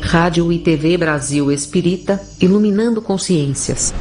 Rádio e TV Brasil Espírita, iluminando consciências.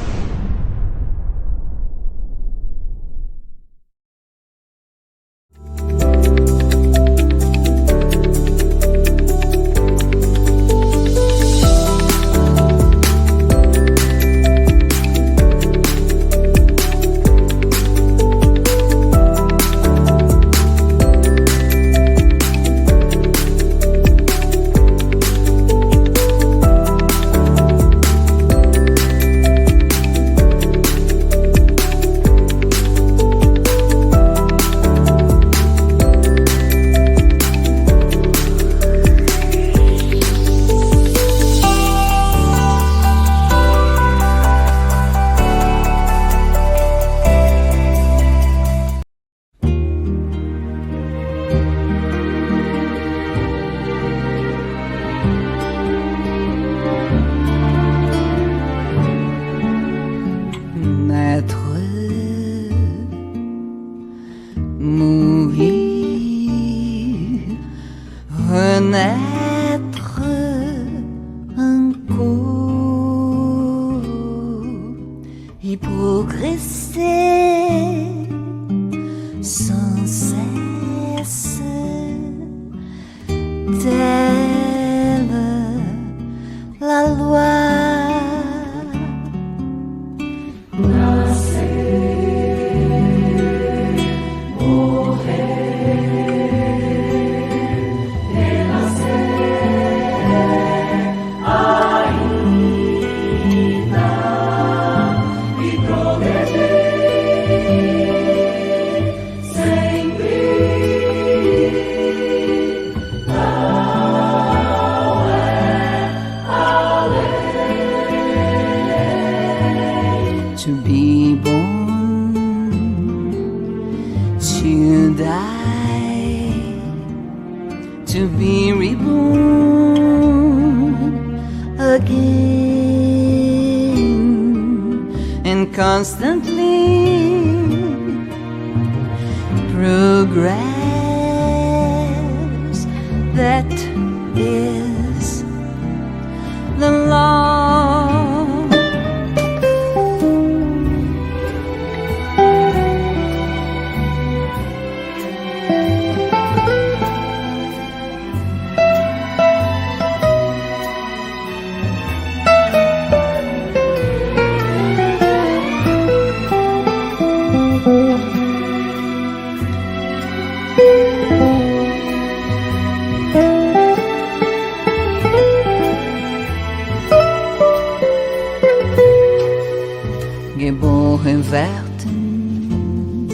Geboren werden,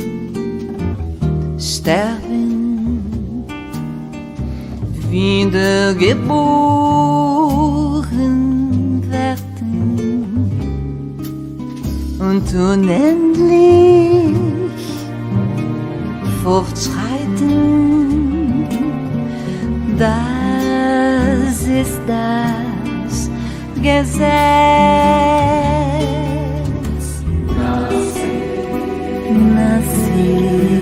sterben, wiedergeboren werden und unendlich fortschreiten. Das ist das Gesetz. Nascer,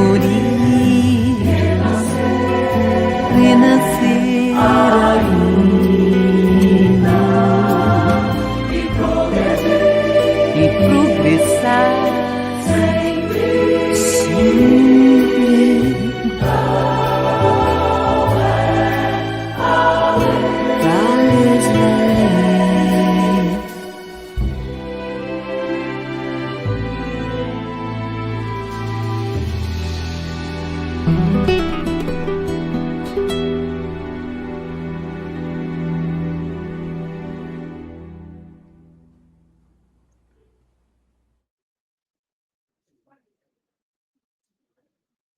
morir, renascer ainda e progressar sempre.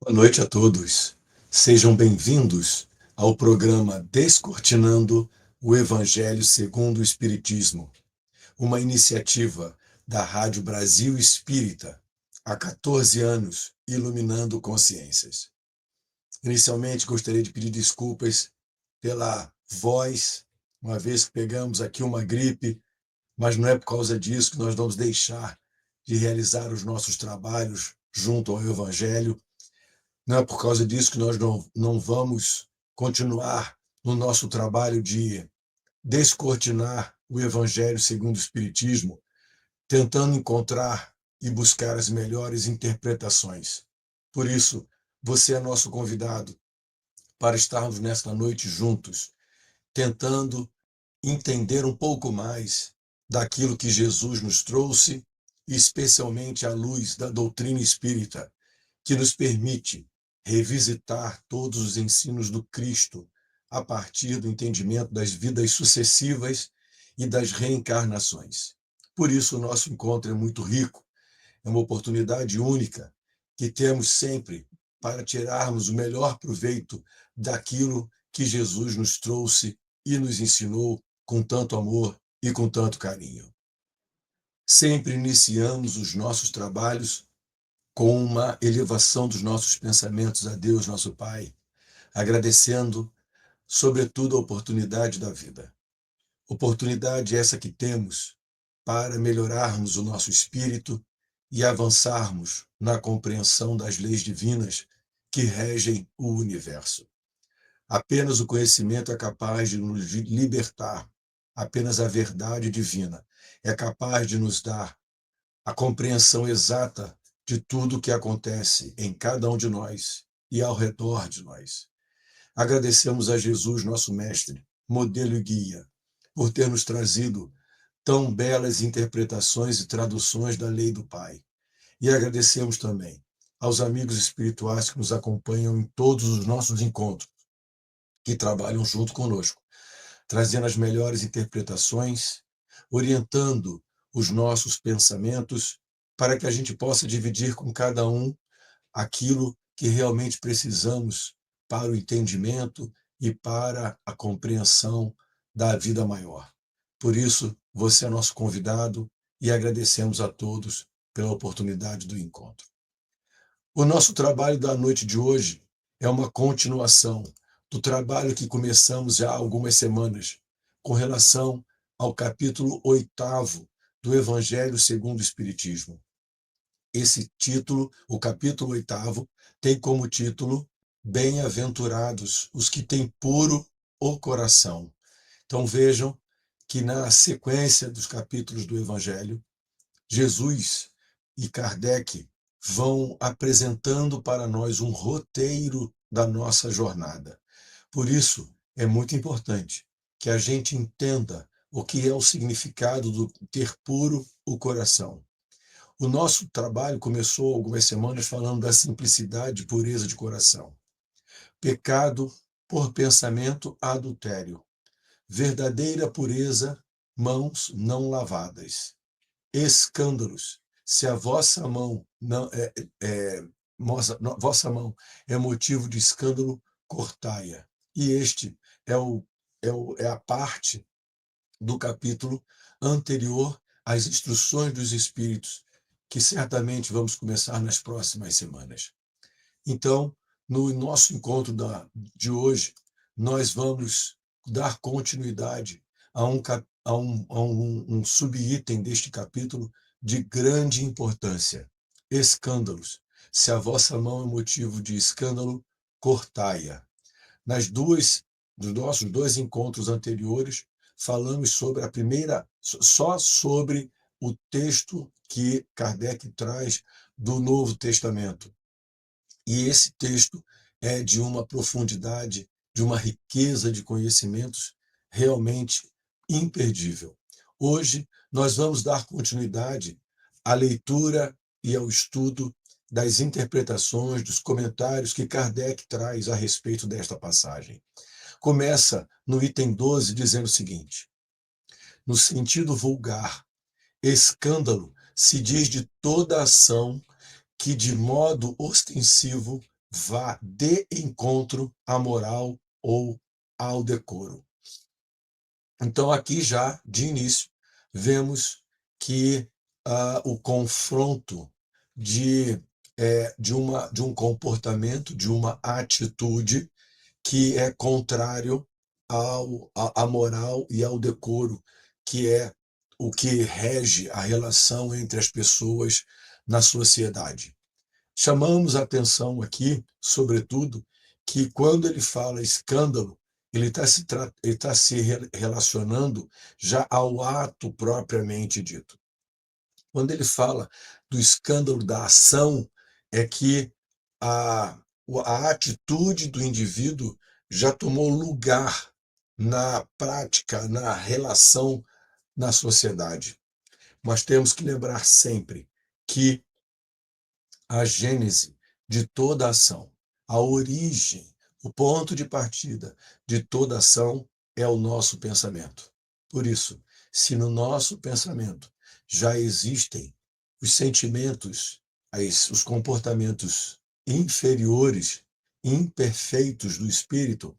Boa noite a todos. Sejam bem-vindos ao programa Descortinando o Evangelho segundo o Espiritismo, uma iniciativa da Rádio Brasil Espírita, há 14 anos, iluminando consciências. Inicialmente, gostaria de pedir desculpas pela voz, uma vez que pegamos aqui uma gripe, mas não é por causa disso que nós vamos deixar de realizar os nossos trabalhos junto ao Evangelho. Não é por causa disso que nós não vamos continuar no nosso trabalho de descortinar o Evangelho segundo o Espiritismo, tentando encontrar e buscar as melhores interpretações. Por isso, você é nosso convidado para estarmos nesta noite juntos, tentando entender um pouco mais daquilo que Jesus nos trouxe, especialmente à luz da doutrina espírita, que nos permite revisitar todos os ensinos do Cristo a partir do entendimento das vidas sucessivas e das reencarnações. Por isso, o nosso encontro é muito rico, é uma oportunidade única que temos sempre para tirarmos o melhor proveito daquilo que Jesus nos trouxe e nos ensinou com tanto amor e com tanto carinho. Sempre iniciamos os nossos trabalhos com uma elevação dos nossos pensamentos a Deus, nosso Pai, agradecendo, sobretudo, a oportunidade da vida. Oportunidade essa que temos para melhorarmos o nosso espírito e avançarmos na compreensão das leis divinas que regem o universo. Apenas o conhecimento é capaz de nos libertar, apenas a verdade divina é capaz de nos dar a compreensão exata de tudo o que acontece em cada um de nós e ao redor de nós. Agradecemos a Jesus, nosso mestre, modelo e guia, por ter nos trazido tão belas interpretações e traduções da lei do Pai. E agradecemos também aos amigos espirituais que nos acompanham em todos os nossos encontros, que trabalham junto conosco, trazendo as melhores interpretações, orientando os nossos pensamentos para que a gente possa dividir com cada um aquilo que realmente precisamos para o entendimento e para a compreensão da vida maior. Por isso, você é nosso convidado e agradecemos a todos pela oportunidade do encontro. O nosso trabalho da noite de hoje é uma continuação do trabalho que começamos já há algumas semanas, com relação ao capítulo 8º do Evangelho segundo o Espiritismo. Esse título, o capítulo 8º, tem como título Bem-aventurados os que têm puro o coração. Então vejam que na sequência dos capítulos do Evangelho, Jesus e Kardec vão apresentando para nós um roteiro da nossa jornada. Por isso, é muito importante que a gente entenda o que é o significado do ter puro o coração. O nosso trabalho começou algumas semanas falando da simplicidade e pureza de coração. Pecado por pensamento, adultério. Verdadeira pureza, mãos não lavadas. Escândalos. Se a vossa mão vossa mão é motivo de escândalo, cortai-a. E este é a parte do capítulo anterior às instruções dos Espíritos, que certamente vamos começar nas próximas semanas. Então, no nosso encontro de hoje, nós vamos dar continuidade a um subitem deste capítulo de grande importância. Escândalos. Se a vossa mão é motivo de escândalo, cortai-a. Dos nossos dois encontros anteriores, falamos sobre só sobre o texto que Kardec traz do Novo Testamento. E esse texto é de uma profundidade, de uma riqueza de conhecimentos realmente imperdível. Hoje, nós vamos dar continuidade à leitura e ao estudo das interpretações, dos comentários que Kardec traz a respeito desta passagem. Começa no item 12, dizendo o seguinte: no sentido vulgar, escândalo se diz de toda ação que de modo ostensivo vá de encontro à moral ou ao decoro. Então, aqui já, de início, vemos que o confronto de um comportamento, de uma atitude que é contrário à moral e ao decoro, que é o que rege a relação entre as pessoas na sociedade. Chamamos a atenção aqui, sobretudo, que quando ele fala escândalo, ele tá se relacionando já ao ato propriamente dito. Quando ele fala do escândalo da ação, é que a atitude do indivíduo já tomou lugar na prática, na relação na sociedade. Mas temos que lembrar sempre que a gênese de toda ação, a origem, o ponto de partida de toda ação é o nosso pensamento. Por isso, se no nosso pensamento já existem os sentimentos, os comportamentos inferiores, imperfeitos do espírito,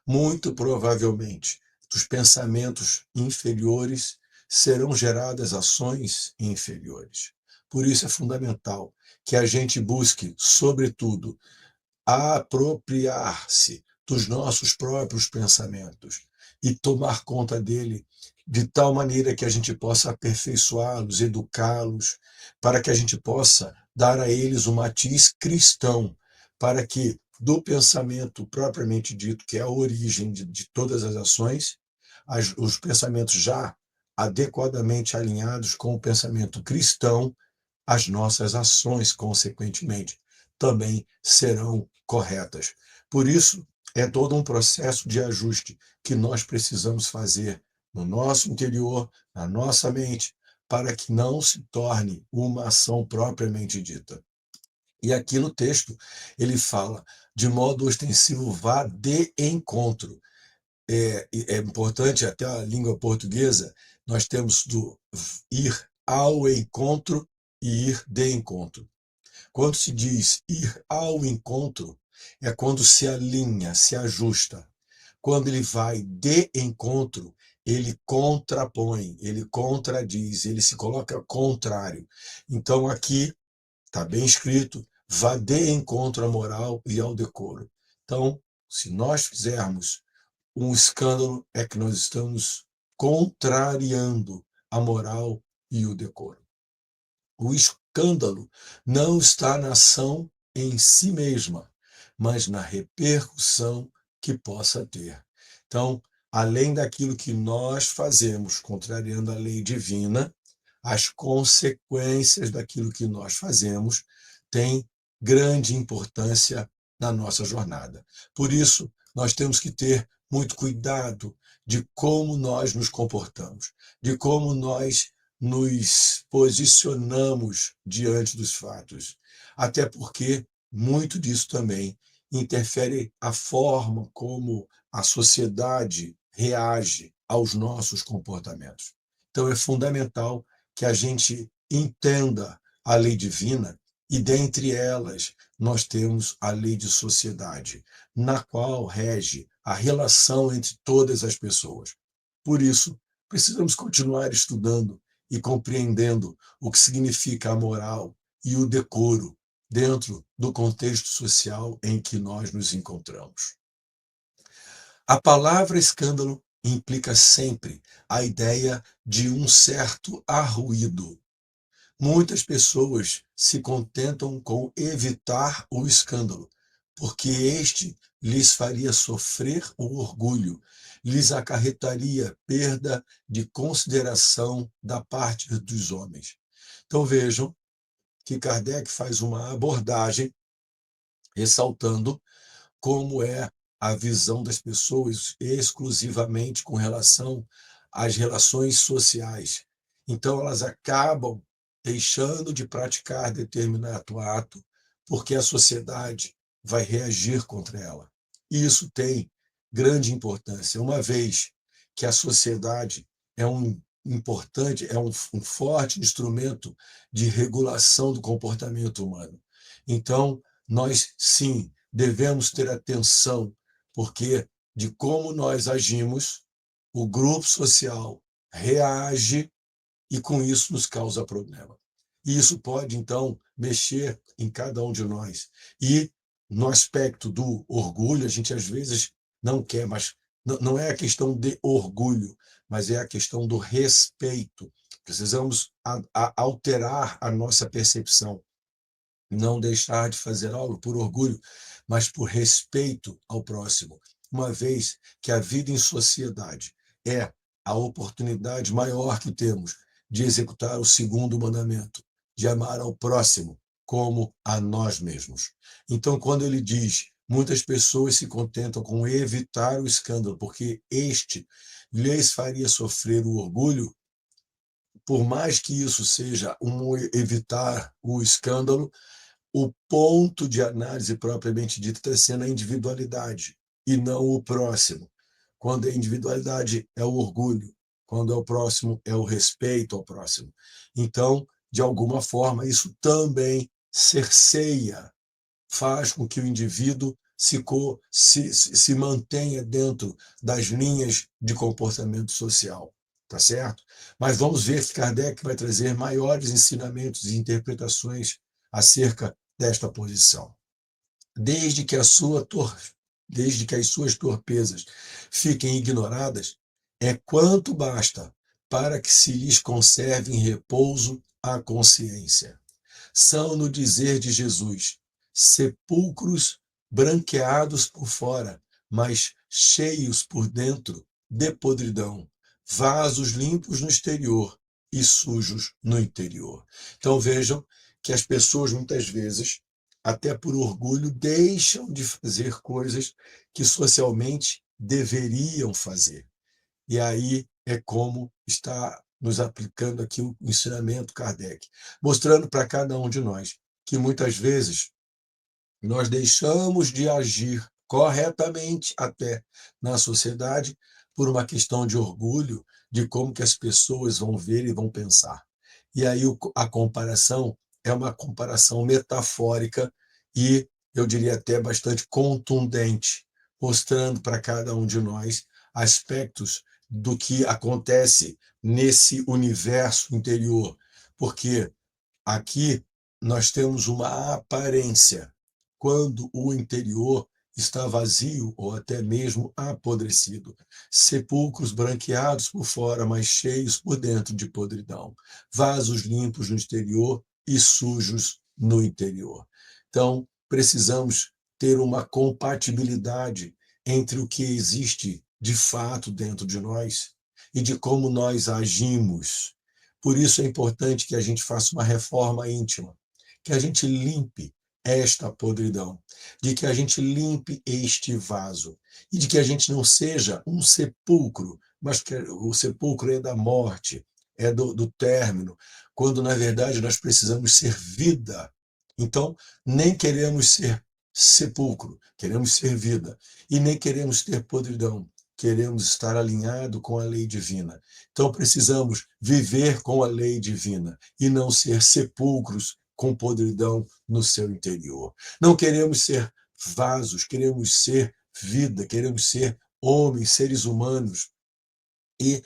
muito provavelmente dos pensamentos inferiores serão geradas ações inferiores. Por isso é fundamental que a gente busque, sobretudo, apropriar-se dos nossos próprios pensamentos e tomar conta dele de tal maneira que a gente possa aperfeiçoá-los, educá-los, para que a gente possa dar a eles um matiz cristão, para que do pensamento propriamente dito, que é a origem de todas as ações, os pensamentos já adequadamente alinhados com o pensamento cristão, as nossas ações, consequentemente, também serão corretas. Por isso, é todo um processo de ajuste que nós precisamos fazer no nosso interior, na nossa mente, para que não se torne uma ação propriamente dita. E aqui no texto, ele fala, de modo ostensivo, vá de encontro. É importante, até a língua portuguesa, nós temos do ir ao encontro e ir de encontro. Quando se diz ir ao encontro, é quando se alinha, se ajusta. Quando ele vai de encontro, ele contrapõe, ele contradiz, ele se coloca contrário. Então aqui está bem escrito, vá de encontro à moral e ao decoro. Então, se nós fizermos um escândalo, é que nós estamos contrariando a moral e o decoro. O escândalo não está na ação em si mesma, mas na repercussão que possa ter. Então, além daquilo que nós fazemos, contrariando a lei divina, as consequências daquilo que nós fazemos têm grande importância na nossa jornada. Por isso, nós temos que ter muito cuidado de como nós nos comportamos, de como nós nos posicionamos diante dos fatos. Até porque muito disso também interfere a forma como a sociedade reage aos nossos comportamentos. Então é fundamental que a gente entenda a lei divina e dentre elas nós temos a lei de sociedade, na qual rege a relação entre todas as pessoas. Por isso, precisamos continuar estudando e compreendendo o que significa a moral e o decoro dentro do contexto social em que nós nos encontramos. A palavra escândalo implica sempre a ideia de um certo arruído. Muitas pessoas se contentam com evitar o escândalo, porque este lhes faria sofrer o orgulho, lhes acarretaria perda de consideração da parte dos homens. Então vejam que Kardec faz uma abordagem ressaltando como é a visão das pessoas exclusivamente com relação às relações sociais. Então, elas acabam deixando de praticar determinado ato porque a sociedade vai reagir contra ela. E isso tem grande importância, uma vez que a sociedade é um forte instrumento de regulação do comportamento humano. Então, nós, sim, devemos ter atenção, porque de como nós agimos, o grupo social reage e com isso nos causa problema. E isso pode, então, mexer em cada um de nós. E no aspecto do orgulho, a gente às vezes não quer, mas não é a questão de orgulho, mas é a questão do respeito. Precisamos alterar a nossa percepção não deixar de fazer algo por orgulho, mas por respeito ao próximo, uma vez que a vida em sociedade é a oportunidade maior que temos de executar o segundo mandamento, de amar ao próximo como a nós mesmos. Então, quando ele diz, muitas pessoas se contentam com evitar o escândalo, porque este lhes faria sofrer o orgulho, por mais que isso seja evitar o escândalo, o ponto de análise propriamente dito está sendo a individualidade e não o próximo. Quando a individualidade é o orgulho, quando é o próximo é o respeito ao próximo. Então, de alguma forma, isso também cerceia, faz com que o indivíduo se mantenha dentro das linhas de comportamento social, tá certo? Mas vamos ver que Kardec vai trazer maiores ensinamentos e interpretações acerca desta posição. Desde que desde que as suas torpezas fiquem ignoradas, é quanto basta para que se lhes conserve em repouso a consciência. São, no dizer de Jesus, sepulcros branqueados por fora, mas cheios por dentro de podridão, vasos limpos no exterior e sujos no interior. Então vejam que as pessoas muitas vezes, até por orgulho, deixam de fazer coisas que socialmente deveriam fazer. E aí é como está nos aplicando aqui o ensinamento Kardec, mostrando para cada um de nós que muitas vezes nós deixamos de agir corretamente até na sociedade por uma questão de orgulho de como que as pessoas vão ver e vão pensar. E aí a comparação é uma comparação metafórica e, eu diria até bastante contundente, mostrando para cada um de nós aspectos do que acontece nesse universo interior, porque aqui nós temos uma aparência, quando o interior está vazio ou até mesmo apodrecido. Sepulcros branqueados por fora, mas cheios por dentro de podridão. Vasos limpos no exterior e sujos no interior. Então, precisamos ter uma compatibilidade entre o que existe de fato dentro de nós e de como nós agimos. Por isso é importante que a gente faça uma reforma íntima, que a gente limpe esta podridão, de que a gente limpe este vaso e de que a gente não seja um sepulcro, mas que o sepulcro é da morte, é do término, quando na verdade nós precisamos ser vida. Então, nem queremos ser sepulcro, queremos ser vida, e nem queremos ter podridão, queremos estar alinhado com a lei divina. Então precisamos viver com a lei divina e não ser sepulcros com podridão no seu interior. Não queremos ser vasos, queremos ser vida, queremos ser homens, seres humanos, e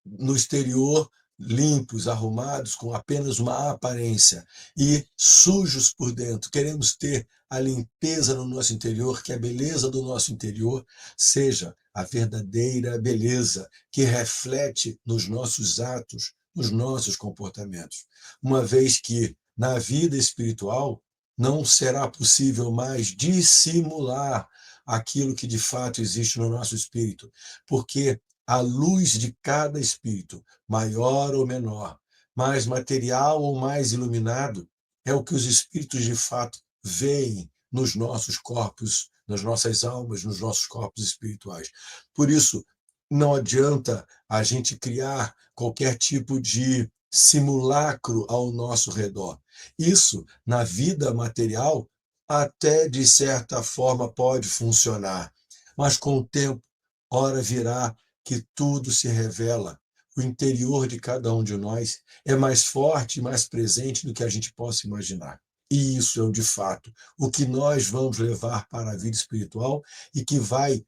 no exterior limpos, arrumados, com apenas uma aparência, e sujos por dentro. Queremos ter a limpeza no nosso interior, que a beleza do nosso interior seja a verdadeira beleza que reflete nos nossos atos, nos nossos comportamentos. Uma vez que na vida espiritual não será possível mais dissimular aquilo que de fato existe no nosso espírito, porque a luz de cada espírito, maior ou menor, mais material ou mais iluminado, é o que os espíritos de fato veem nos nossos corpos, nas nossas almas, nos nossos corpos espirituais. Por isso, não adianta a gente criar qualquer tipo de simulacro ao nosso redor. Isso, na vida material, até de certa forma pode funcionar, mas com o tempo, hora virá que tudo se revela. O interior de cada um de nós é mais forte e mais presente do que a gente possa imaginar. E isso é, de fato, o que nós vamos levar para a vida espiritual e que vai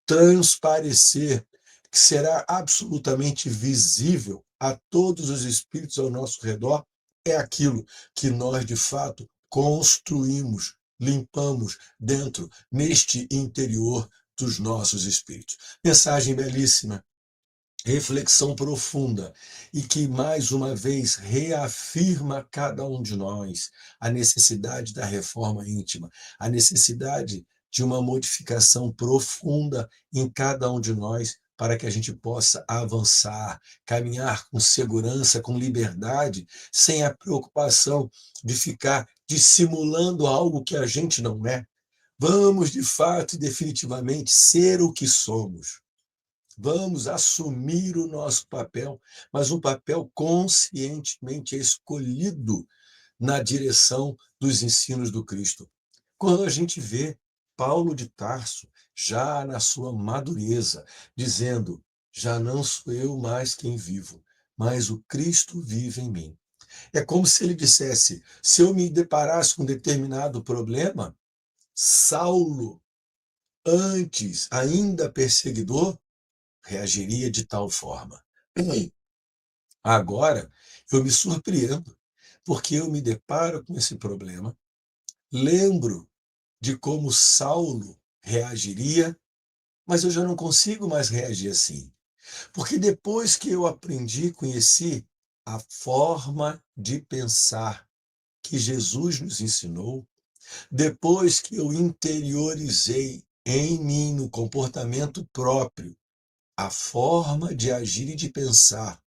transparecer, que será absolutamente visível a todos os espíritos ao nosso redor, é aquilo que nós, de fato, construímos, limpamos dentro, neste interior dos nossos espíritos. Mensagem belíssima reflexão profunda e que, mais uma vez, reafirma a cada um de nós a necessidade da reforma íntima, a necessidade de uma modificação profunda em cada um de nós para que a gente possa avançar, caminhar com segurança, com liberdade, sem a preocupação de ficar dissimulando algo que a gente não é. Vamos, de fato e definitivamente, ser o que somos. Vamos assumir o nosso papel, mas um papel conscientemente escolhido na direção dos ensinos do Cristo. Quando a gente vê Paulo de Tarso, já na sua madureza, dizendo: já não sou eu mais quem vivo, mas o Cristo vive em mim. É como se ele dissesse: se eu me deparasse com um determinado problema, Saulo, antes ainda perseguidor, reagiria de tal forma. Agora, eu me surpreendo, porque eu me deparo com esse problema, lembro de como Saulo reagiria, mas eu já não consigo mais reagir assim. Porque depois que eu aprendi, conheci a forma de pensar que Jesus nos ensinou, depois que eu interiorizei em mim, no comportamento próprio, a forma de agir e de pensar,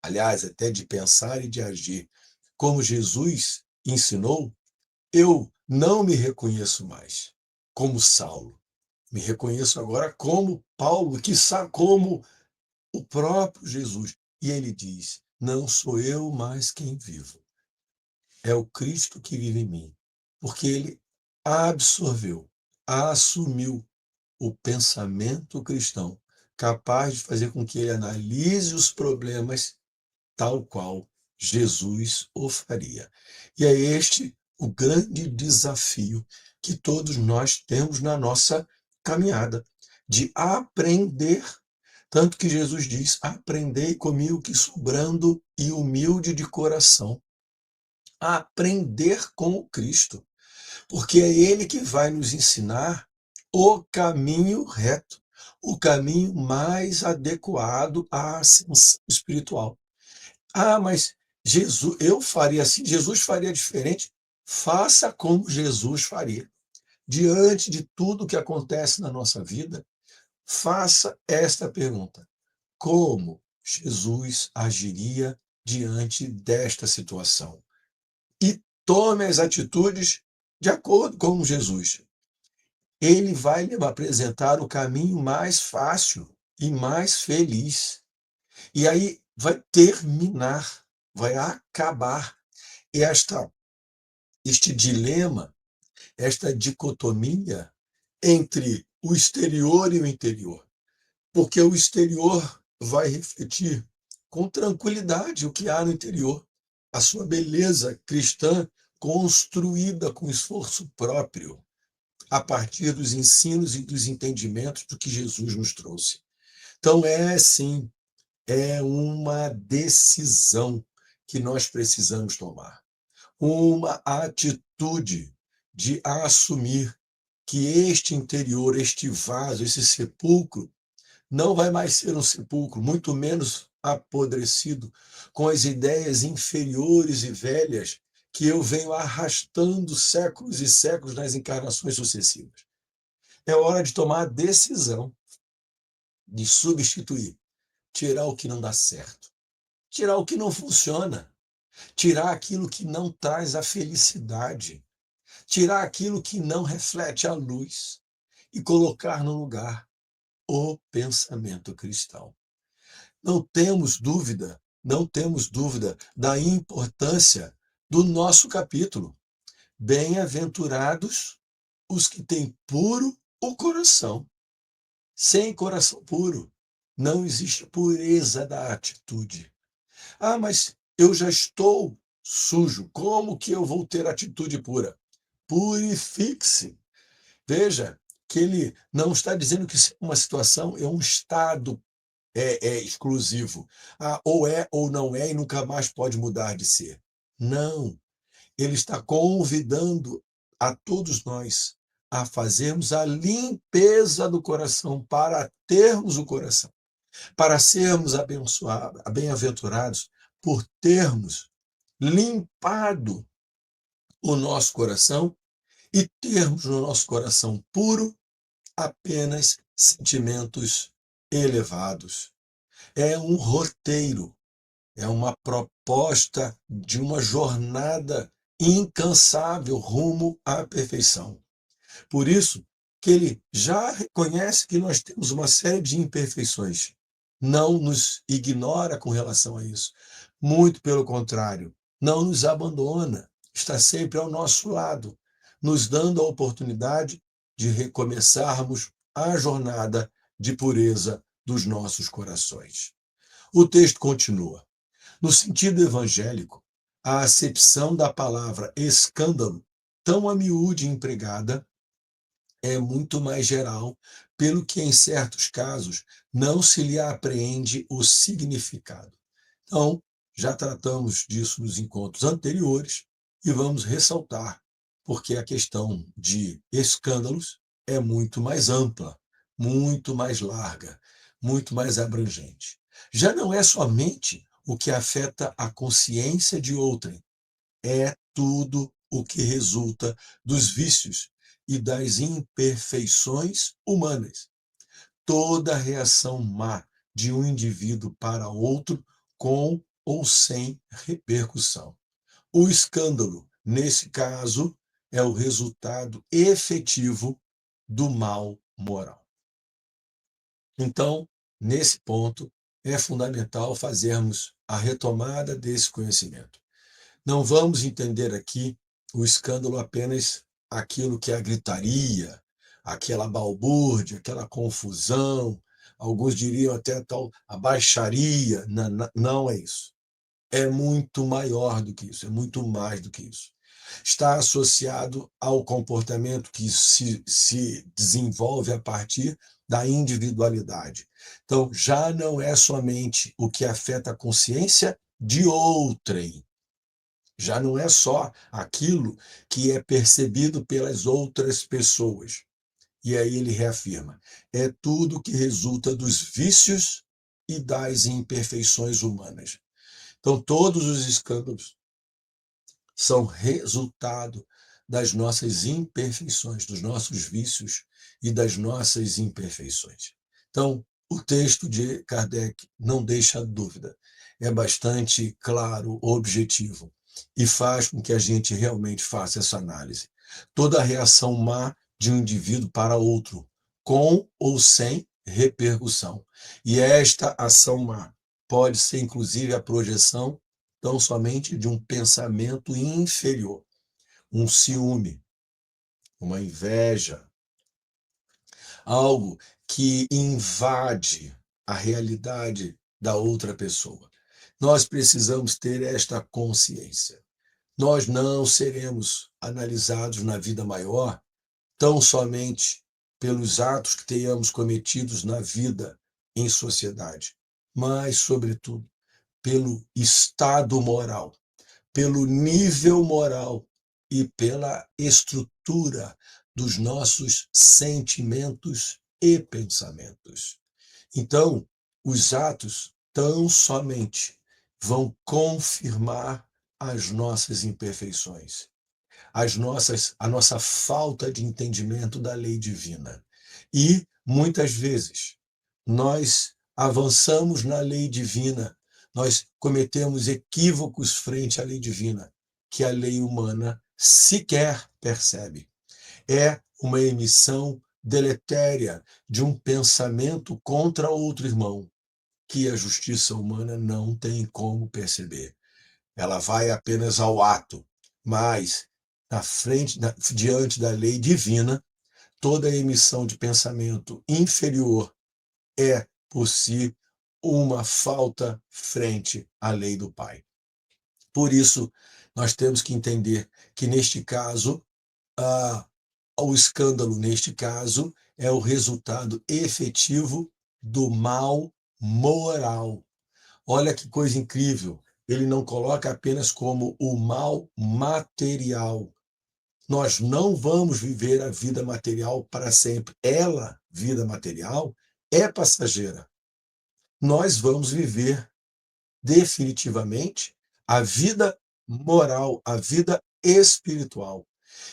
aliás, até de pensar e de agir, como Jesus ensinou, eu não me reconheço mais como Saulo. Me reconheço agora como Paulo, quiçá como o próprio Jesus. E ele diz: não sou eu mais quem vivo, é o Cristo que vive em mim. Porque ele absorveu, assumiu o pensamento cristão, capaz de fazer com que ele analise os problemas tal qual Jesus o faria. E é este o grande desafio que todos nós temos na nossa caminhada, de aprender, tanto que Jesus diz: aprendei comigo que sou brando e humilde de coração. Aprender com o Cristo, porque é Ele que vai nos ensinar o caminho reto, o caminho mais adequado à ascensão espiritual. Ah, mas Jesus, eu faria assim, Jesus faria diferente. Faça como Jesus faria. Diante de tudo que acontece na nossa vida, faça esta pergunta: como Jesus agiria diante desta situação? E tome as atitudes de acordo com Jesus. Ele vai lhe apresentar o caminho mais fácil e mais feliz. E aí vai terminar, vai acabar este dilema, esta dicotomia entre o exterior e o interior. Porque o exterior vai refletir com tranquilidade o que há no interior, a sua beleza cristã construída com esforço próprio, a partir dos ensinos e dos entendimentos do que Jesus nos trouxe. Então, sim, é uma decisão que nós precisamos tomar. Uma atitude de assumir que este interior, este vaso, esse sepulcro, não vai mais ser um sepulcro, muito menos apodrecido, com as ideias inferiores e velhas que eu venho arrastando séculos e séculos nas encarnações sucessivas. É hora de tomar a decisão de substituir, tirar o que não dá certo, tirar o que não funciona, tirar aquilo que não traz a felicidade, tirar aquilo que não reflete a luz e colocar no lugar o pensamento cristão. Não temos dúvida, não temos dúvida da importância do nosso capítulo. Bem-aventurados os que têm puro o coração. Sem coração puro, não existe pureza da atitude. Ah, mas eu já estou sujo, como que eu vou ter atitude pura? Purifique-se. Veja que ele não está dizendo que uma situação é um estado exclusivo. Ah, ou é ou não é e nunca mais pode mudar de ser. Não. Ele está convidando a todos nós a fazermos a limpeza do coração para termos o coração. para sermos abençoados, bem-aventurados por termos limpado o nosso coração e termos no nosso coração puro apenas sentimentos elevados. É um roteiro, é uma proposta de uma jornada incansável rumo à perfeição. Por isso que ele já reconhece que nós temos uma série de imperfeições. Não nos ignora com relação a isso. Muito pelo contrário, não nos abandona, está sempre ao nosso lado, nos dando a oportunidade de recomeçarmos a jornada de pureza dos nossos corações. O texto continua. No sentido evangélico, a acepção da palavra escândalo, tão a miúde empregada, é muito mais geral, pelo que em certos casos não se lhe apreende o significado. Então, já tratamos disso nos encontros anteriores e vamos ressaltar, porque a questão de escândalos é muito mais ampla, muito mais larga, muito mais abrangente. Já não é somente o que afeta a consciência de outrem, é tudo o que resulta dos vícios e das imperfeições humanas. Toda reação má de um indivíduo para outro, com ou sem repercussão. O escândalo, nesse caso, é o resultado efetivo do mal moral. Então, nesse ponto, é fundamental fazermos a retomada desse conhecimento. Não vamos entender aqui o escândalo apenas aquilo que é a gritaria, aquela balbúrdia, aquela confusão, alguns diriam até a baixaria. Não é isso. É muito maior do que isso, é muito mais do que isso. Está associado ao comportamento que se desenvolve a partir da individualidade. Então, já não é somente o que afeta a consciência de outrem, já não é só aquilo que é percebido pelas outras pessoas. E aí ele reafirma: é tudo que resulta dos vícios e das imperfeições humanas. Então, todos os escândalos são resultado das nossas imperfeições, dos nossos vícios e das nossas imperfeições. Então, o texto de Kardec não deixa dúvida, é bastante claro, objetivo, e faz com que a gente realmente faça essa análise. Toda reação má de um indivíduo para outro, com ou sem repercussão. E esta ação má pode ser, inclusive, a projeção tão somente de um pensamento inferior, um ciúme, uma inveja, algo que invade a realidade da outra pessoa. Nós precisamos ter esta consciência. Nós não seremos analisados na vida maior tão somente pelos atos que tenhamos cometidos na vida em sociedade, mas, sobretudo, pelo estado moral, pelo nível moral e pela estrutura dos nossos sentimentos e pensamentos. Então, os atos tão somente vão confirmar as nossas imperfeições, a nossa falta de entendimento da lei divina. E, muitas vezes, nós avançamos na lei divina, nós cometemos equívocos frente à lei divina, que a lei humana sequer percebe. É uma emissão deletéria de um pensamento contra outro irmão, que a justiça humana não tem como perceber. Ela vai apenas ao ato, mas diante da lei divina, toda emissão de pensamento inferior é, por si, uma falta frente à lei do Pai. Por isso, nós temos que entender que, neste caso, o escândalo, neste caso, é o resultado efetivo do mal moral. Olha que coisa incrível. Ele não coloca apenas como o mal material. Nós não vamos viver a vida material para sempre. Ela, vida material, é passageira. nós vamos viver definitivamente a vida moral, a vida espiritual.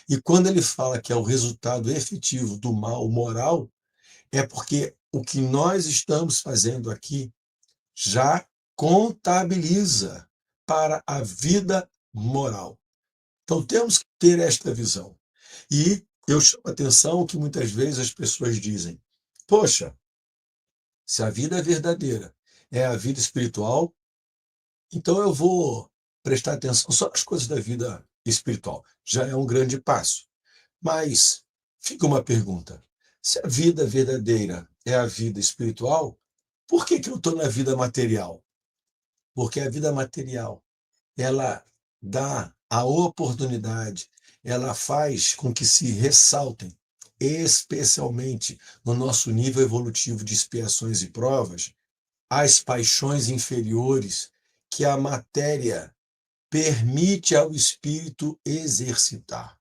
E quando ele fala que é o resultado efetivo do mal moral, é porque o que nós estamos fazendo aqui já contabiliza para a vida moral. Então temos que ter esta visão. E eu chamo a atenção que muitas vezes as pessoas dizem: poxa, se a vida é verdadeira, é a vida espiritual, então eu vou prestar atenção só nas coisas da vida espiritual. Já é um grande passo. Mas fica uma pergunta: se a vida verdadeira é a vida espiritual, por que que eu estou na vida material? Porque a vida material, ela dá a oportunidade, ela faz com que se ressaltem, especialmente no nosso nível evolutivo de expiações e provas, as paixões inferiores que a matéria permite ao espírito exercitar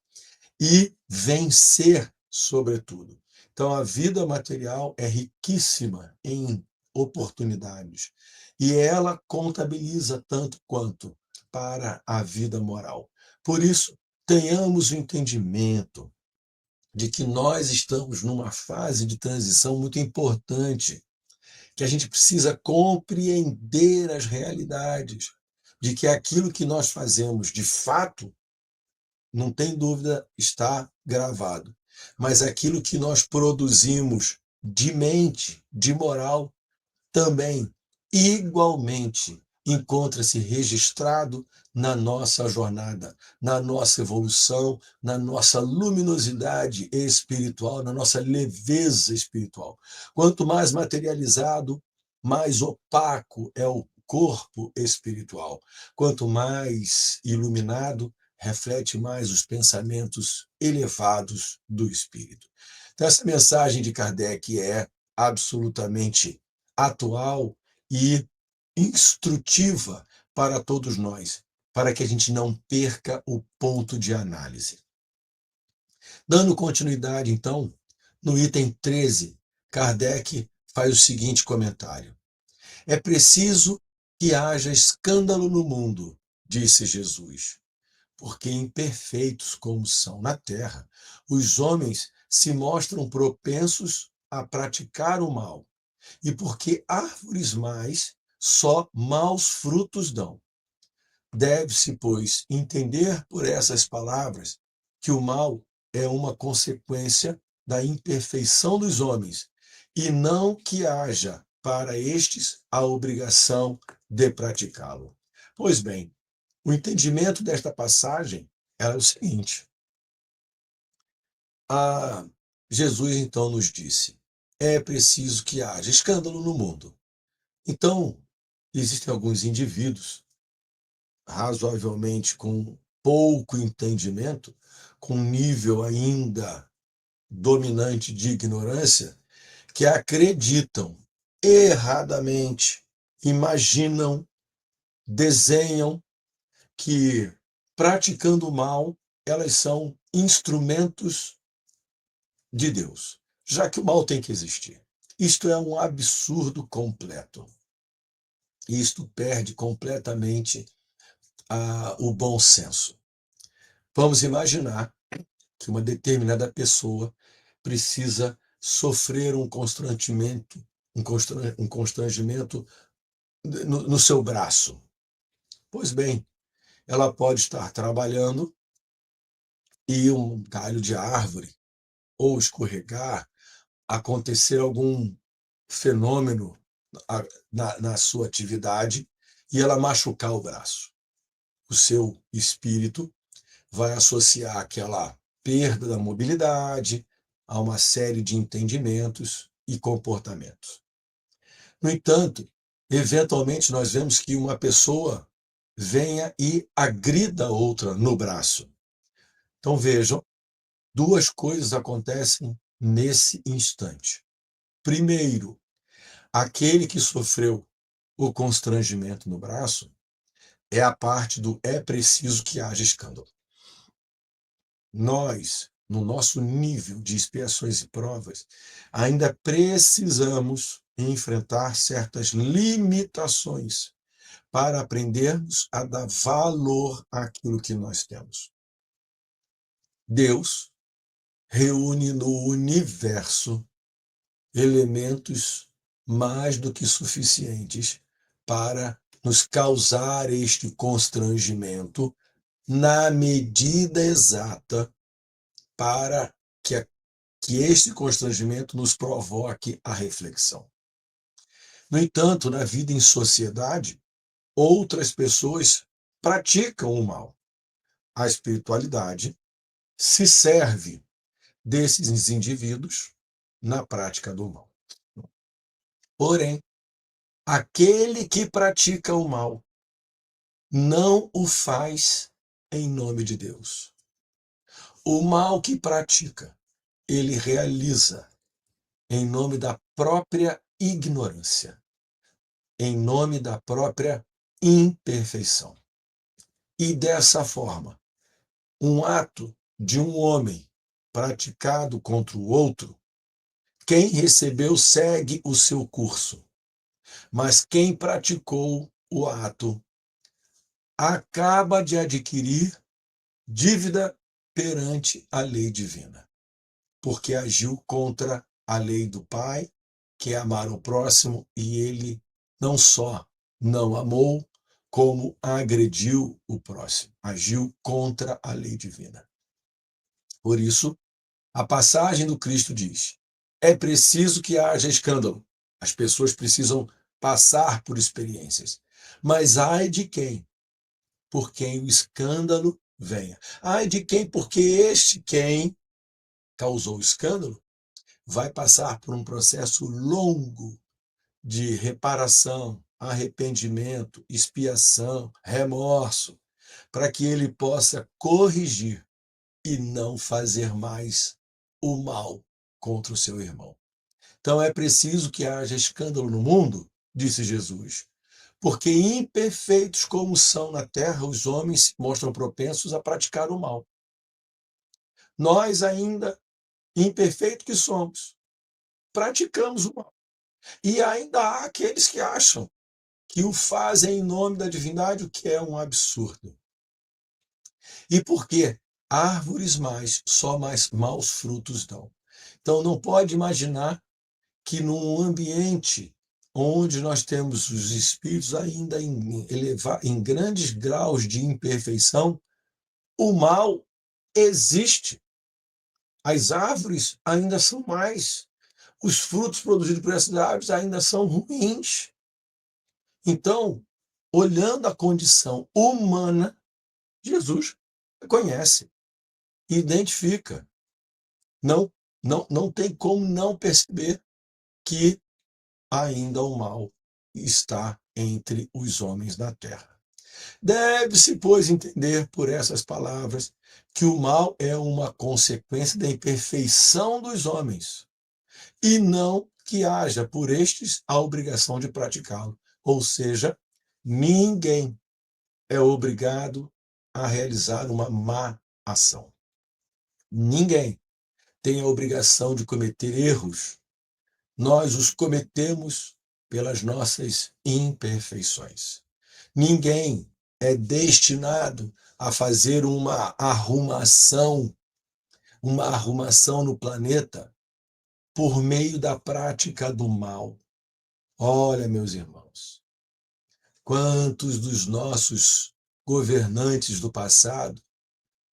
e vencer, sobretudo. Então, a vida material é riquíssima em oportunidades e ela contabiliza tanto quanto para a vida moral. Por isso, tenhamos o entendimento de que nós estamos numa fase de transição muito importante, que a gente precisa compreender as realidades, de que aquilo que nós fazemos de fato, não tem dúvida, está gravado. Mas aquilo que nós produzimos de mente, de moral, também, igualmente, encontra-se registrado na nossa jornada, na nossa evolução, na nossa luminosidade espiritual, na nossa leveza espiritual. Quanto mais materializado, mais opaco é o corpo espiritual. Quanto mais iluminado, reflete mais os pensamentos elevados do espírito. Então, essa mensagem de Kardec é absolutamente atual e instrutiva para todos nós, para que a gente não perca o ponto de análise. Dando continuidade, então, no item 13, Kardec faz o seguinte comentário: é preciso que haja escândalo no mundo, disse Jesus, porque imperfeitos como são na terra, os homens se mostram propensos a praticar o mal, e porque árvores mais só maus frutos dão. Deve-se, pois, entender por essas palavras que o mal é uma consequência da imperfeição dos homens, e não que haja para estes a obrigação de praticá-lo. Pois bem, o entendimento desta passagem era o seguinte: Jesus então nos disse, é preciso que haja escândalo no mundo. Então, existem alguns indivíduos, razoavelmente com pouco entendimento, com nível ainda dominante de ignorância, que acreditam erradamente, imaginam, desenham que, praticando o mal, elas são instrumentos de Deus, já que o mal tem que existir. Isto é um absurdo completo. Isto perde completamente o bom senso. Vamos imaginar que uma determinada pessoa precisa sofrer um constrangimento, um constrangimento no seu braço. Pois bem, ela pode estar trabalhando e um galho de árvore ou escorregar, acontecer algum fenômeno na sua atividade e ela machucar o braço. O seu espírito vai associar aquela perda da mobilidade a uma série de entendimentos e comportamentos. No entanto, eventualmente nós vemos que uma pessoa venha e agrida outra no braço. Então vejam, duas coisas acontecem nesse instante. Primeiro, aquele que sofreu o constrangimento no braço é a parte do é preciso que haja escândalo. Nós no nosso nível de expiações e provas, ainda precisamos enfrentar certas limitações para aprendermos a dar valor àquilo que nós temos. Deus reúne no universo elementos mais do que suficientes para nos causar este constrangimento na medida exata para que este constrangimento nos provoque a reflexão. No entanto, na vida em sociedade, outras pessoas praticam o mal. A espiritualidade se serve desses indivíduos na prática do mal. Porém, aquele que pratica o mal não o faz em nome de Deus. O mal que pratica, ele realiza em nome da própria ignorância, em nome da própria imperfeição. E dessa forma, um ato de um homem praticado contra o outro, quem recebeu segue o seu curso, mas quem praticou o ato acaba de adquirir dívida perante a lei divina, porque agiu contra a lei do Pai, que é amar o próximo, e ele não só não amou, como agrediu o próximo, agiu contra a lei divina. Por isso, a passagem do Cristo diz: é preciso que haja escândalo. As pessoas precisam passar por experiências. Mas ai de quem? Por quem o escândalo venha. Ai de quem? Porque quem causou o escândalo vai passar por um processo longo de reparação, arrependimento, expiação, remorso, para que ele possa corrigir e não fazer mais o mal contra o seu irmão. Então é preciso que haja escândalo no mundo, disse Jesus, porque imperfeitos como são na terra, os homens se mostram propensos a praticar o mal. Nós ainda, imperfeitos que somos, praticamos o mal. E ainda há aqueles que acham que o fazem em nome da divindade, o que é um absurdo. E por quê? Árvores mais, só mais maus frutos dão. Então não pode imaginar que num ambiente onde nós temos os espíritos ainda em grandes graus de imperfeição, o mal existe. As árvores ainda são mais. Os frutos produzidos por essas árvores ainda são ruins. Então, olhando a condição humana, Jesus conhece, identifica. Não tem como não perceber que ainda o mal está entre os homens da terra. Deve-se, pois, entender por essas palavras que o mal é uma consequência da imperfeição dos homens, e não que haja por estes a obrigação de praticá-lo. Ou seja, ninguém é obrigado a realizar uma má ação. Ninguém tem a obrigação de cometer erros. Nós os cometemos pelas nossas imperfeições. Ninguém é destinado a fazer uma arrumação no planeta por meio da prática do mal. Olha, meus irmãos, quantos dos nossos governantes do passado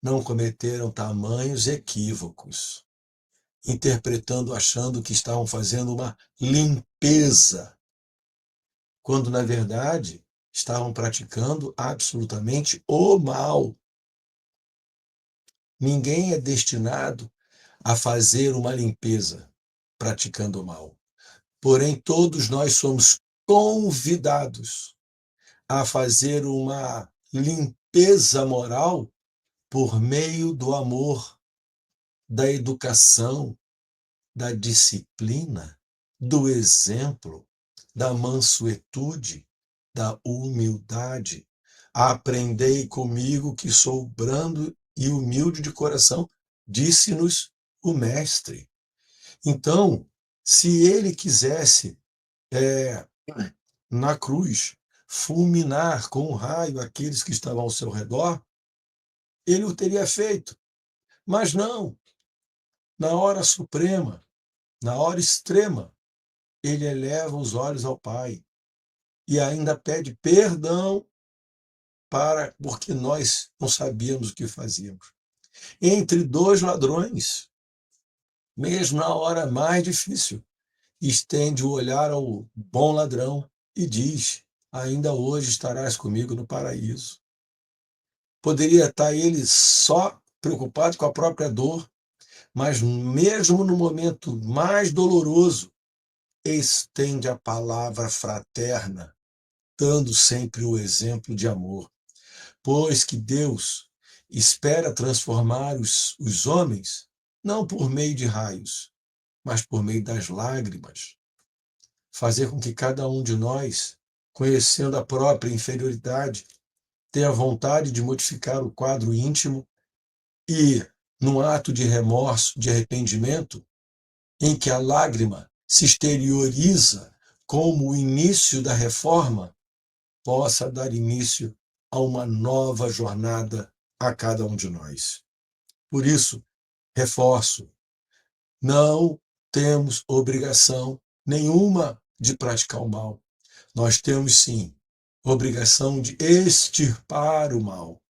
não cometeram tamanhos equívocos, interpretando, achando que estavam fazendo uma limpeza, quando, na verdade, estavam praticando absolutamente o mal. Ninguém é destinado a fazer uma limpeza praticando o mal. Porém, todos nós somos convidados a fazer uma limpeza moral por meio do amor, da educação, da disciplina, do exemplo, da mansuetude, da humildade. Aprendei comigo que sou brando e humilde de coração, disse-nos o Mestre. Então, se ele quisesse, na cruz, fulminar com um raio aqueles que estavam ao seu redor, ele o teria feito. Mas não, na hora suprema, na hora extrema, ele eleva os olhos ao Pai e ainda pede perdão porque nós não sabíamos o que fazíamos. Entre dois ladrões, mesmo na hora mais difícil, estende o olhar ao bom ladrão e diz: ainda hoje estarás comigo no paraíso. Poderia estar ele só preocupado com a própria dor, mas mesmo no momento mais doloroso, estende a palavra fraterna, dando sempre o exemplo de amor. Pois que Deus espera transformar os homens, não por meio de raios, mas por meio das lágrimas. Fazer com que cada um de nós, conhecendo a própria inferioridade, tenha vontade de modificar o quadro íntimo e, num ato de remorso, de arrependimento, em que a lágrima se exterioriza como o início da reforma, possa dar início a uma nova jornada a cada um de nós. Por isso, reforço, não temos obrigação nenhuma de praticar o mal. Nós temos, sim, obrigação de extirpar o mal,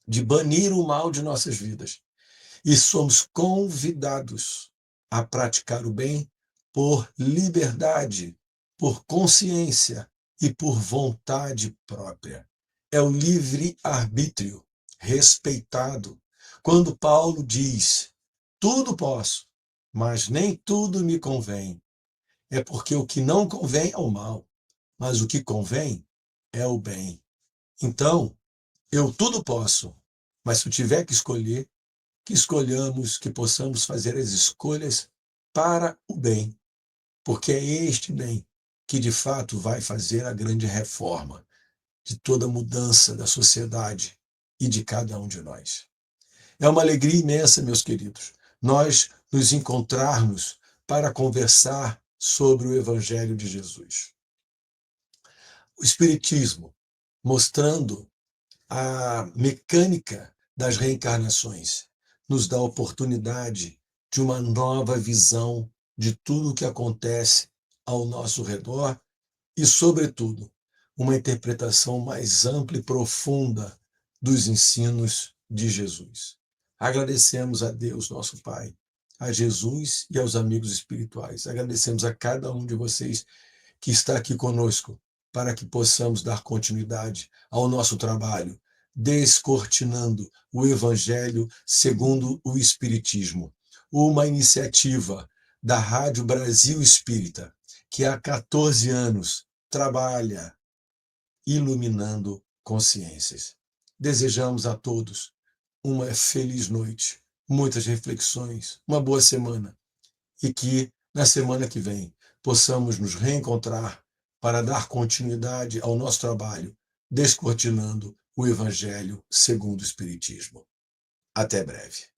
de banir o mal de nossas vidas. E somos convidados a praticar o bem por liberdade, por consciência e por vontade própria. É o livre-arbítrio respeitado. Quando Paulo diz: tudo posso, mas nem tudo me convém, é porque o que não convém é o mal, mas o que convém é o bem. Então, eu tudo posso, mas se eu tiver que escolher, que escolhamos, que possamos fazer as escolhas para o bem, porque é este bem que de fato vai fazer a grande reforma de toda mudança da sociedade e de cada um de nós. É uma alegria imensa, meus queridos, nós nos encontrarmos para conversar sobre o Evangelho de Jesus. O Espiritismo, mostrando a mecânica das reencarnações, nos dá a oportunidade de uma nova visão de tudo o que acontece ao nosso redor e, sobretudo, uma interpretação mais ampla e profunda dos ensinos de Jesus. Agradecemos a Deus, nosso Pai, a Jesus e aos amigos espirituais. Agradecemos a cada um de vocês que está aqui conosco para que possamos dar continuidade ao nosso trabalho, descortinando o Evangelho segundo o Espiritismo, uma iniciativa da Rádio Brasil Espírita, que há 14 anos trabalha iluminando consciências. Desejamos a todos uma feliz noite, muitas reflexões, uma boa semana e que na semana que vem possamos nos reencontrar para dar continuidade ao nosso trabalho, descortinando o Evangelho segundo o Espiritismo. Até breve.